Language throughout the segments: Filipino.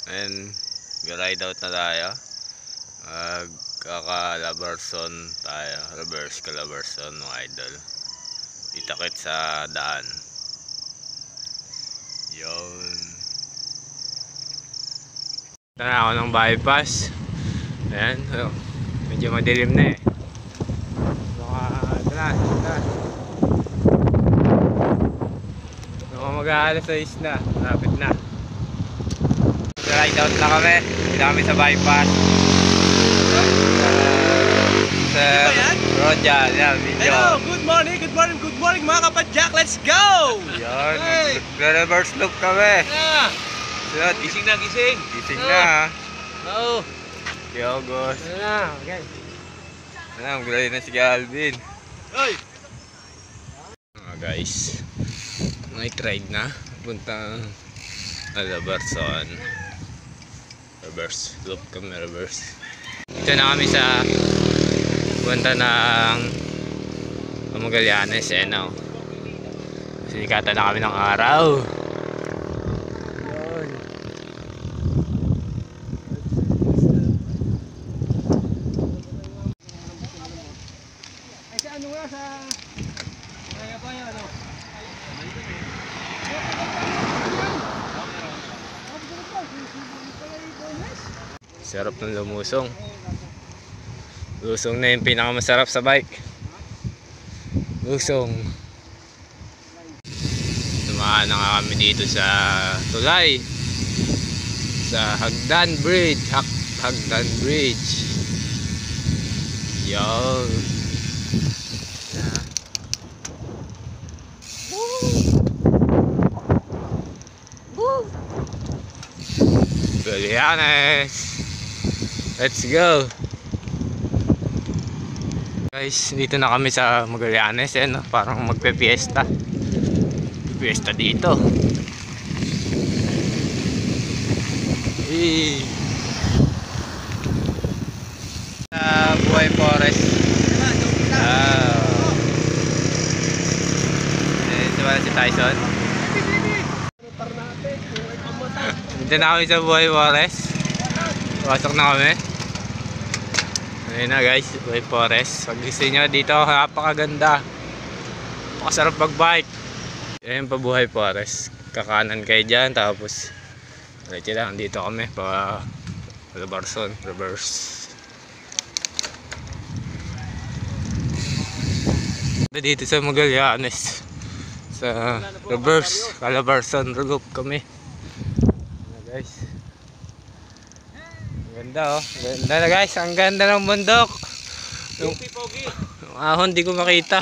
And ride out na tayo. Kaka-Labarson tayo. Reverse Calabarzon mga idol. Itakit sa daan. Yun. Ito na ako ng bypass. Ayan. So, medyo madilim na eh. Ito na. Mag-aalas 6 na. Malapit na. Ride out na kami. Dito kami sa bypass. Sa road dyan. Video. Hello, good morning mga kapadyak. Let's go! Yan. Reverse loop kami. Yeah. Gising na, gising. Gising na. Oo. Yogos. Ano na, okay. Ang gulay na si Alvin. Hoy! Guys, night ride na puntang Calabarzon. Reverse loop kami, reverse. Ito na kami sa punta ng Magallanes no? Sinikatan na kami ng araw. Ay sa ano nga sa kaya pa yan ano? Sarap ng lumusong. Lusong na yung pinakamasarap sa bike. Lusong. Tumahan na nga kami dito sa tulay. Sa Hagdan Bridge. Hagdan Bridge. Yo. Magallanes. Let's go. Guys, dito na kami sa Magallanes no? Parang magpe-fiesta. Fiesta dito. Sa Buhay Forest. Ito ba si Tyson? Dito na kami sa Buhay Forest. Pasok na kami. Ayun na guys, Buhay Forest. Pag gusto nyo dito, napakaganda. Napakasarap mag-bike. Ayun pa Buhay Forest. Kakanan kayo dyan, tapos diretso lang, dito kami pa Calabarzon, reverse. Dito sa Magallanes. Sa reverse, Calabarzon loop kami. Guys, ang ganda oh, ganda na guys, ang ganda ng bundok. Yung ahon di ko makita.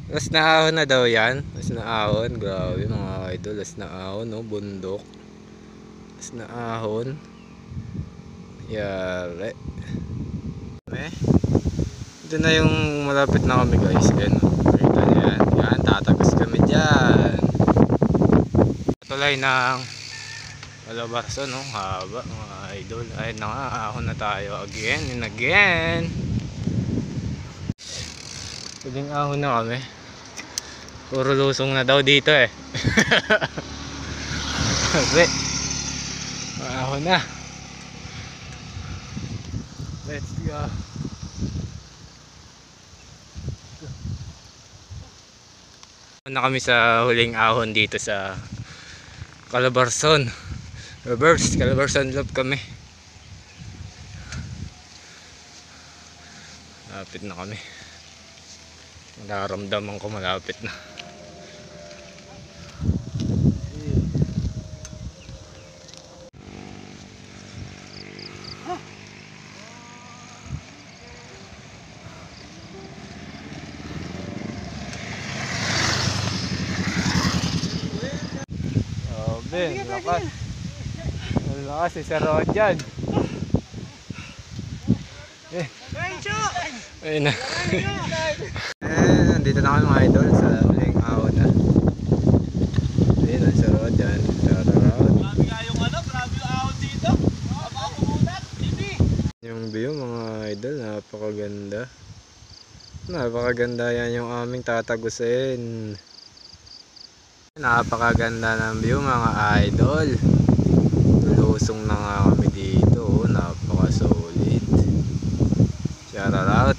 Las na ahon na daw yan. Las na ahon, grabe mga idol. Las na ahon no, bundok. Las na ahon. Yare. Ito na yung malapit na kami guys. Yan o, kita nyo yan. Yan, tatagos kami dyan. Tulay ng Calabarzon no, haba mga idol. Ayun na nga, ahon na tayo again and again. Pwedeng ahon na kami. Puro lusong na daw dito eh. Kasi ahon na. Let's go. Na kami sa huling ahon dito sa Calabarzon. Reverse Calabarzon loop kami. Malapit na kami. Nararamdaman ko malapit na. Lakas. Lakas si Sir Rod dyan. Ayun na. Nandito na kami mga idol sa huling ahon na. Ayun na, Sir Rod dyan. Grabe nga yung ano, grabe yung ahon dito. Yung view mga idol, napakaganda. Napakaganda yan yung aming tatagusin. Napakaganda ng view mga idol. Lulusong na nga kami dito. Napaka solid. Shout out.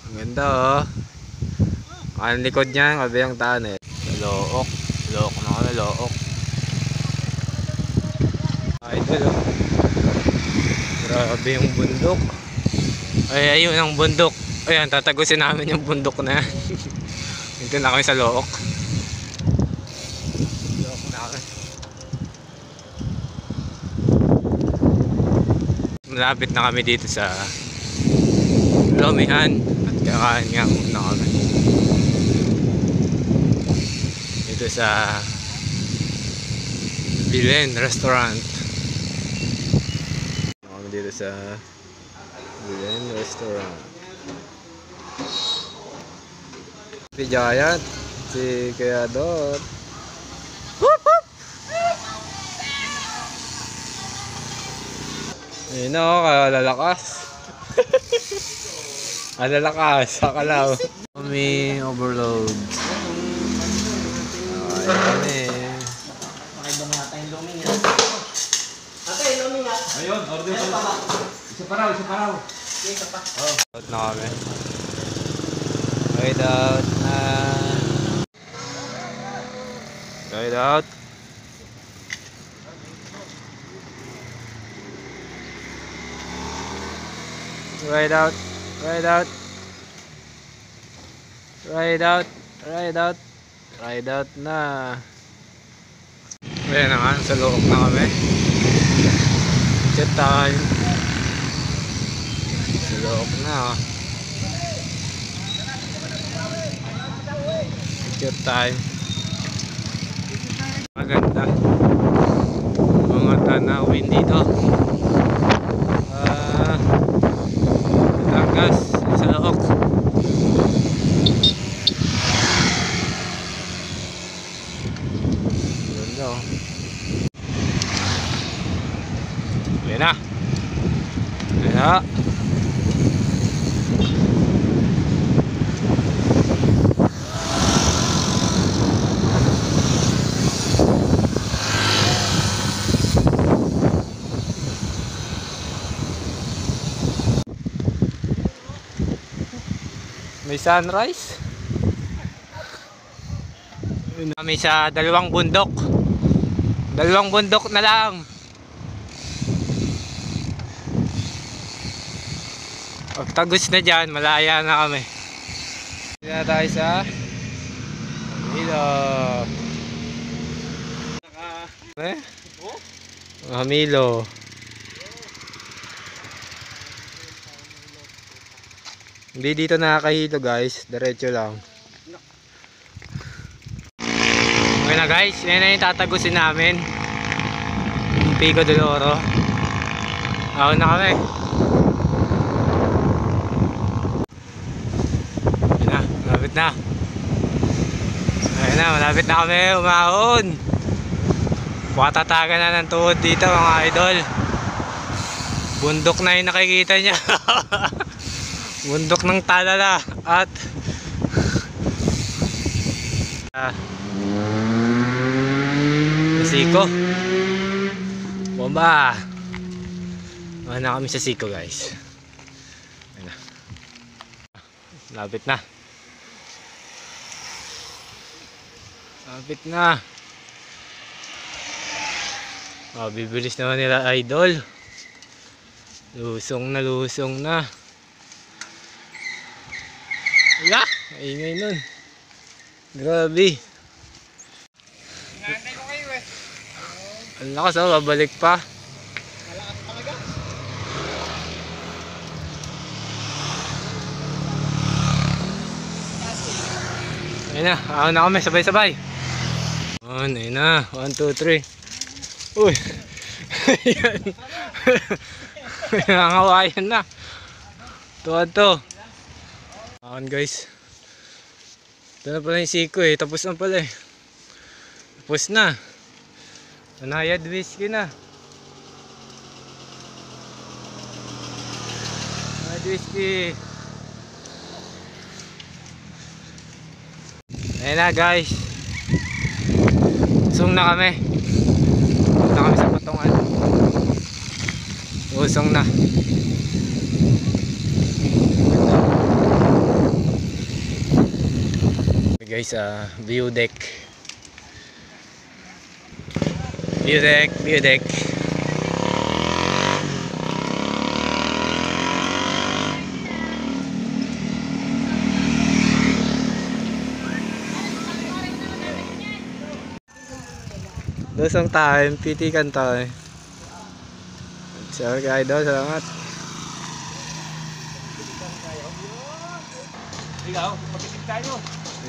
Ang ganda oh. Ang likod niya, kabilang taan eh. Look na kami, look. Idol oh. Grabe yung bundok. Ay, ayun ang bundok. Ayan, tatagusin namin yung bundok na yan. Dito na kami sa look. Look na kami. Malapit na kami dito sa Lomihan. At kakain nga muna kami. Dito sa Bilen Restaurant. Kami dito sa Bilen Restaurant. Si Giant, si Creador. Whoop whoop! Ayun o, kalalakas. Kalalakas, sakalaw. Kami overload. Ay, kami. Pakibang natin yung luming yan. Ate, yung luming yan. Ayun, order pa. Isa pa raw. Isa pa. Out na kami. Ride out na. Ride out. Ride out. Ride out. Ride out. Ride out. Ride out na. Ayan na nga, sa loob na kami. Chat time. Sa loob na. Chat time. Maganda. Mga tanawin dito. Tagas sa loob. Ganda oh. Ayan na. Ayan na. May sunrise. Kami sa dalawang bundok. Dalawang bundok na lang. Pagtagos na dyan, malaya na kami. Dito na tayo sa Hamilo. Hamilo. Hindi dito nakakahilo guys, diretso lang. Okay na guys, yan na yung tatagusin namin. Yung Pico del Oro. Ako na kami. Ayun na, malapit na. Ayun na, malapit na kami umahon. Pakatatagan na ng tuhod dito mga idol. Bundok na yung nakikita niya. Bundok ng Talala at Siko. Bomba. Na kami sa Siko guys. Ayun na. Lapit na. Lapit na. Oh, bibilis naman nila idol. Lusong na. Wala, ingay nun. Grabe. Hinantay ko kayo eh. Ang lakas oh, babalik pa. Malakas talaga. Ayun na, ako na kami, sabay-sabay. Ayun na, 1, 2, 3. Uy. Ayan. Nangangawayan na. Tuwa. Ayan guys. Ito na pala yung Siko eh. Tapos na pala eh. Tapos na. Nanayad whiskey na. Nanayad whiskey. Ayan na guys. Usong na kami. Usong na kami sa patungan. Usong na. Guys, view deck. View deck, view deck. Dosong time, pitikan tayo. So guys, salamat. Ikaw, pakitig tayo.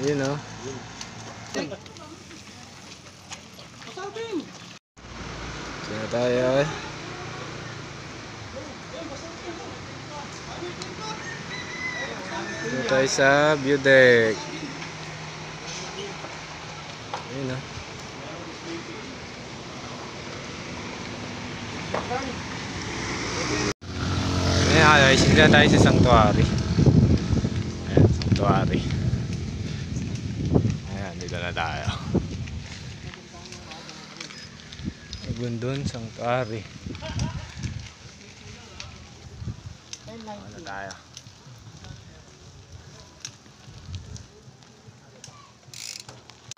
Ayun o. Sino tayo? Dito tayo sa view deck. Ayun o. Ayan guys, hindi na tayo sa sanctuary. Ayan, sanctuary. Ayan, dito na tayo. Gundon, sanctuary. Ano tayo?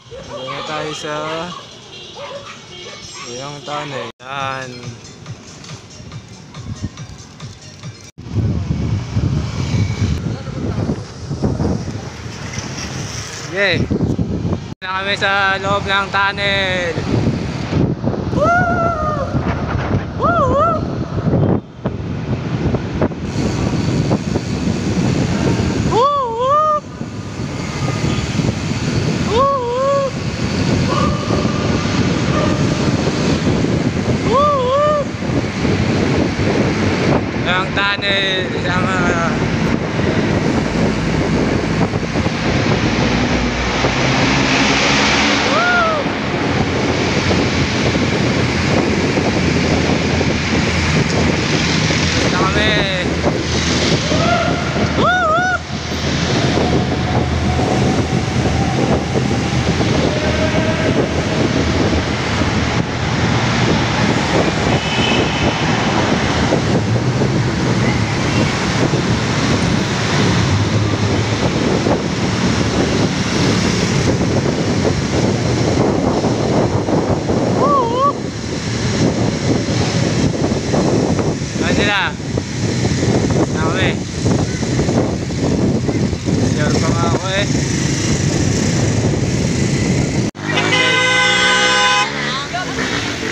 Dito na tayo sa yung tunnel. Ayan. Okay. Na kami sa loob ng tunnel. Woo! Woo! Woo! Woo! Woo! Ang tunnel sama. Sila na kami. Sure pa nga ako eh.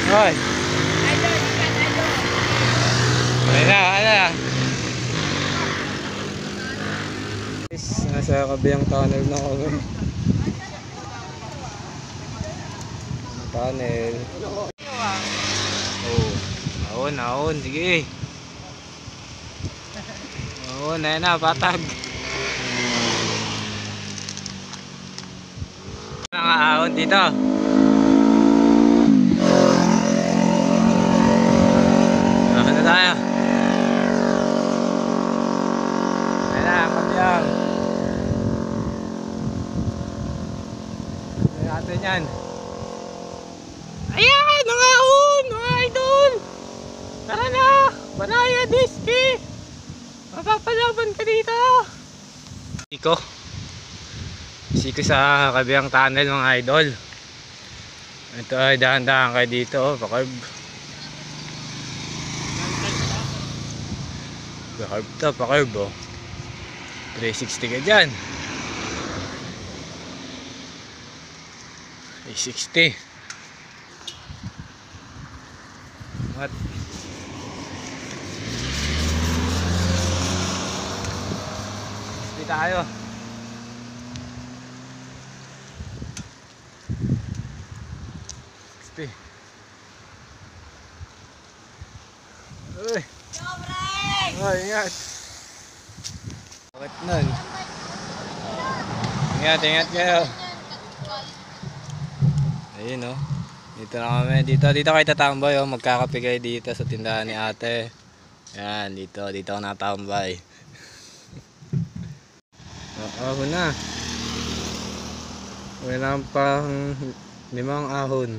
Hoy. Ano. Nasa kabiyang tunnel na kami. Tunnel. Oh, naon, sige. Oo, na patag. Nangaahon dito. Ano tayo? Ayan na, kapiyang. Ayan natin yan. Ayan, nangaahon, mga idol. Tara na, Banaya Diski. Mapapalaban ka dito. Siko sa kabiyang tunnel mga idol. Ito ay dahan-dahan kayo dito. Pakarb. Pakarb oh. 360 ka dyan. 360. What? Tayo. Uy. Oh, ingat. Bakit nun? Ingat kayo. Ayun oh. Dito na kami. Dito kayo tatambay oh. Magkakape kayo dito sa tindahan ni ate. Yan, dito ako natambay. Oo na. Wala pang 5 ahon.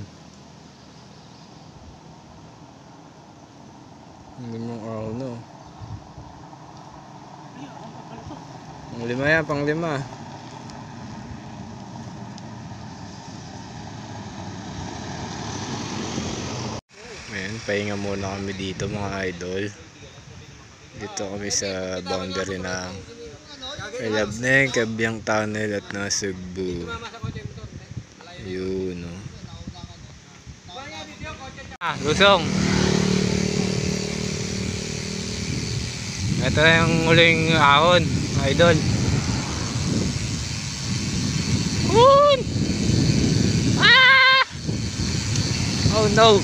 5 ahon no. Pang 5 yan, pang 5. Ayan, pahinga muna kami dito mga idol. Dito kami sa boundary ng Calabneg, Cabiang Tunnel at Nasugbu. Yun, no. Lusong. Ito na yung huling ahon, mga idol. Hoon! Ah! Oh no!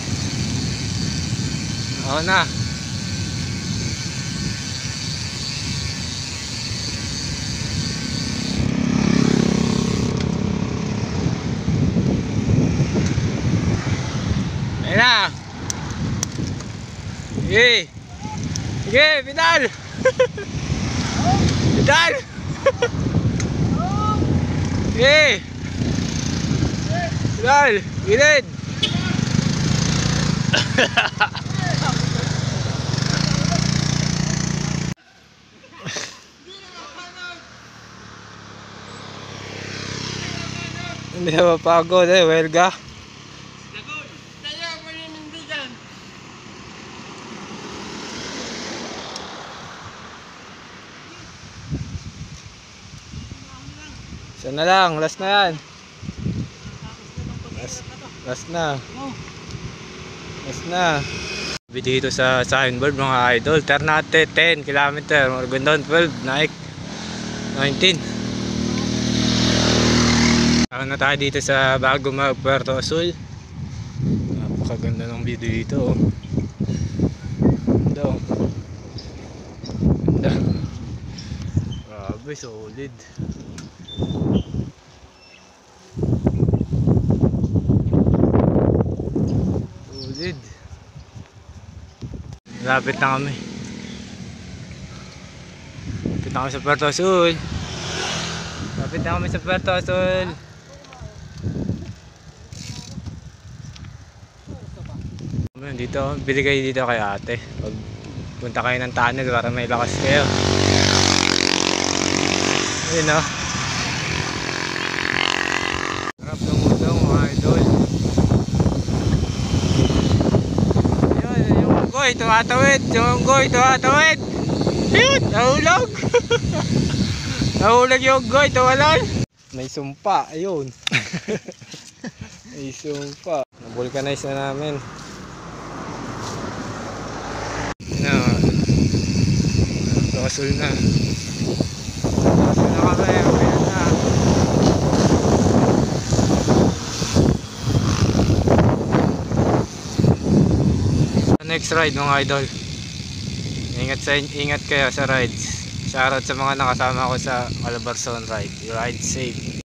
Oh na. Ayan na. Sige. Sige, Vidal. Vidal. Sige. Vidal, gilid. Hindi na mapagod welga. Isa na lang, last na yan. Last na. Last na. Dito sa signboard mga idol, Ternate 10 km, Morgondon 12, Naik 19. Ako na tayo dito sa bago mag Puerto Azul. Napakaganda ng video dito. Ganda. Ganda. Grabe, solid. Solid. Lapit na kami. Lapit na kami sa Puerto Azul. Lapit na kami sa Puerto Azul. Dito, bili kayo dito kay ate. Pag punta kayo ng tunnel para may lakas kayo. Ayun o. Harap ng mundo mga idol. Ayun, yung unggoy tumatawid. Yung unggoy tumatawid. Ayun, nahulog. Nahulog yung unggoy, tumalon. May sumpa, ayun. May sumpa. Nabulkanize na namin. Asul na. Asul na kami. Ayan na. Next ride mga idol. Ingat kayo sa rides. Shoutout sa mga nakasama ko sa Calabarzon ride. Ride safe.